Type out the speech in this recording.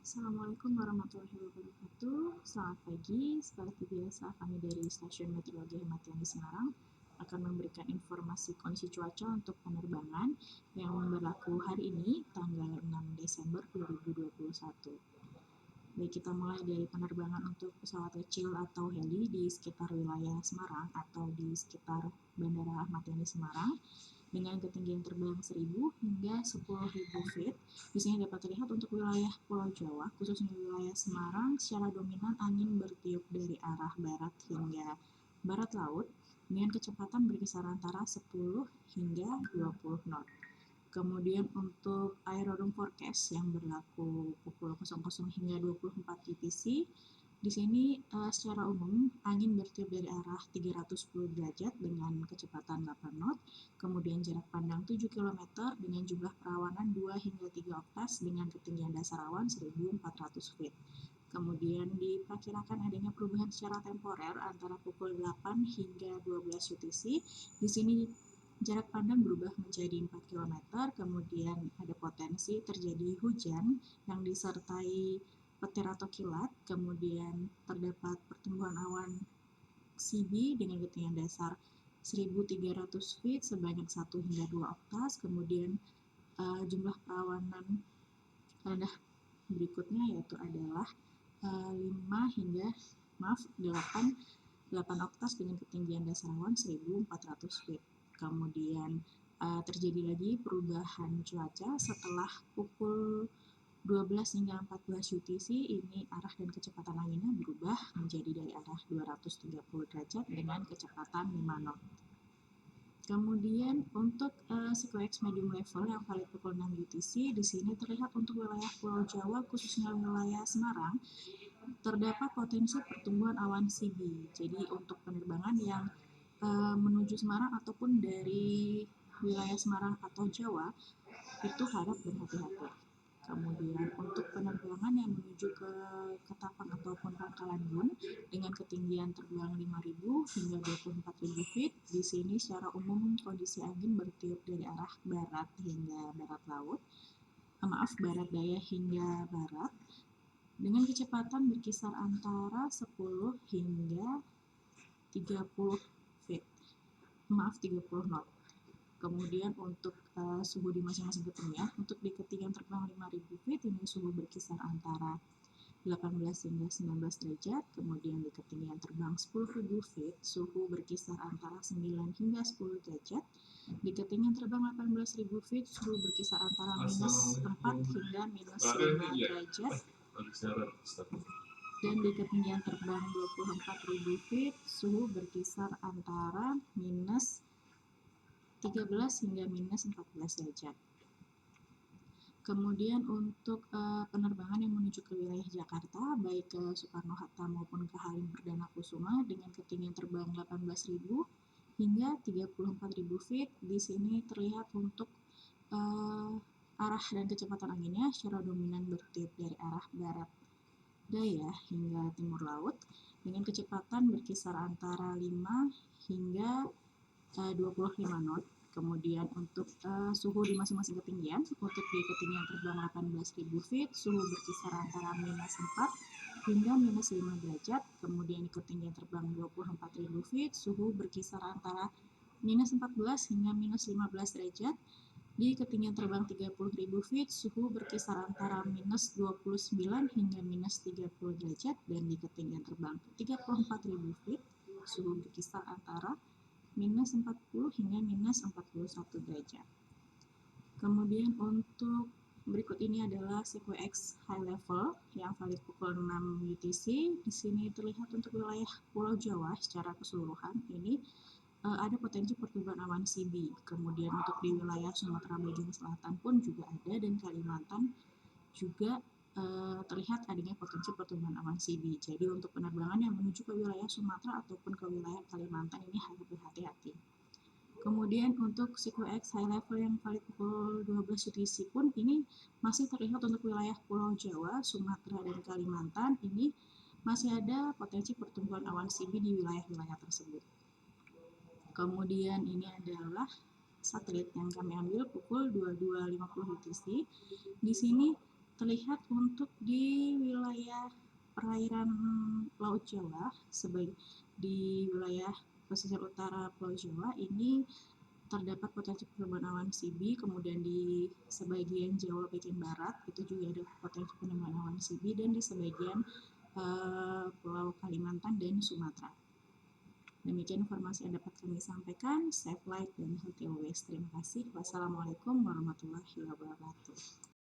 Assalamualaikum warahmatullahi wabarakatuh. Selamat pagi. Seperti biasa, kami dari Stasiun Meteorologi Hematiani Semarang akan memberikan informasi kondisi cuaca untuk penerbangan yang berlaku hari ini, tanggal 6 Desember 2021. Baik, kita mulai dari penerbangan untuk pesawat kecil atau heli di sekitar wilayah Semarang atau di sekitar Bandara Ahmad Yani Semarang dengan ketinggian terbang 1.000 hingga 10.000 feet. Di sini dapat terlihat untuk wilayah Pulau Jawa, khususnya wilayah Semarang, secara dominan angin bertiup dari arah barat hingga barat laut dengan kecepatan berkisar antara 10 hingga 20 knot. Kemudian untuk aerodrome forecast yang berlaku pukul 00 hingga 24 UTC, di sini secara umum angin bertiup dari arah 310 derajat dengan kecepatan 8 knot, kemudian jarak pandang 7 km dengan jumlah perawanan 2 hingga 3 oktas dengan ketinggian dasar awan 1.400 feet. Kemudian diperkirakan adanya perubahan secara temporer antara pukul 8 hingga 12 UTC. Di sini jarak pandang berubah menjadi 4 km, kemudian ada potensi terjadi hujan yang disertai petir atau kilat, kemudian terdapat pertumbuhan awan CB dengan ketinggian dasar 1.300 feet sebanyak 1 hingga 2 oktas, kemudian jumlah perawanan rendah berikutnya yaitu adalah 8 oktas dengan ketinggian dasar awan 1.400 feet. Kemudian terjadi lagi perubahan cuaca setelah pukul 12 hingga 14 UTC. Ini arah dan kecepatan anginnya berubah menjadi dari arah 230 derajat dengan kecepatan 5 knot. Kemudian untuk SQX medium level yang valid pukul 6 UTC, di sini terlihat untuk wilayah Pulau Jawa, khususnya wilayah Semarang, terdapat potensi pertumbuhan awan CB. Jadi untuk penerbangan yang menuju Semarang ataupun dari wilayah Semarang atau Jawa, itu harap berhati-hati. Kemudian untuk penerbangan yang menuju ke Ketapang ataupun Pangkalan Bun dengan ketinggian terbang 5.000 hingga 24.000 feet, di sini secara umum kondisi angin bertiup dari arah barat hingga barat laut, barat daya hingga barat, dengan kecepatan berkisar antara 10 hingga 30 feet, 30 knot. Kemudian untuk suhu di masing-masing ketinggian, untuk di ketinggian terbang 5.000 feet ini suhu berkisar antara 18 hingga 19 derajat, kemudian di ketinggian terbang 10.000 feet suhu berkisar antara 9 hingga 10 derajat, di ketinggian terbang 18.000 feet suhu berkisar antara minus 4 hingga minus 5 derajat, dan di ketinggian terbang 24.000 feet suhu berkisar antara minus 13 hingga minus 14 derajat. Kemudian untuk penerbangan yang menuju ke wilayah Jakarta, baik ke Soekarno-Hatta maupun ke Halim Perdana Kusuma dengan ketinggian terbang 18.000 hingga 34.000 feet, di sini terlihat untuk arah dan kecepatan anginnya secara dominan bertiup dari arah barat daya hingga timur laut dengan kecepatan berkisar antara 5 hingga 25 knot. Kemudian untuk suhu di masing-masing ketinggian, untuk di ketinggian terbang 18.000 feet suhu berkisar antara minus 4 hingga minus 5 derajat. Kemudian di ketinggian terbang 24.000 feet suhu berkisar antara minus 14 hingga minus 15 derajat. Di ketinggian terbang 30.000 feet suhu berkisar antara minus 29 hingga minus 30 derajat, dan di ketinggian terbang 34.000 feet suhu berkisar antara minus 40 hingga minus 41 derajat. Kemudian untuk berikut ini adalah SQX high level yang valid pukul 6 UTC. Di sini terlihat untuk wilayah Pulau Jawa secara keseluruhan ini ada potensi pertumbuhan awan CB. Kemudian untuk di wilayah Sumatera bagian selatan pun juga ada, dan Kalimantan juga terlihat adanya potensi pertumbuhan awan CB. Jadi untuk penerbangan yang menuju ke wilayah Sumatera ataupun ke wilayah Kalimantan ini harus berhati-hati. Kemudian untuk SQX high level yang valid pukul 12 UTC pun ini masih terlihat untuk wilayah Pulau Jawa, Sumatera, dan Kalimantan ini masih ada potensi pertumbuhan awan CB di wilayah-wilayah tersebut. Kemudian ini adalah satelit yang kami ambil pukul 22.50 UTC. Di sini terlihat untuk di wilayah perairan Laut Jawa, di wilayah pesisir utara Pulau Jawa ini terdapat potensi pertumbuhan awan CB, kemudian di sebagian Jawa bagian barat itu juga ada potensi pertumbuhan awan CB, dan di sebagian Pulau Kalimantan dan Sumatera. Demikian informasi yang dapat kami sampaikan. Save Light dan Healthy Always. Terima kasih. Wassalamualaikum warahmatullahi wabarakatuh.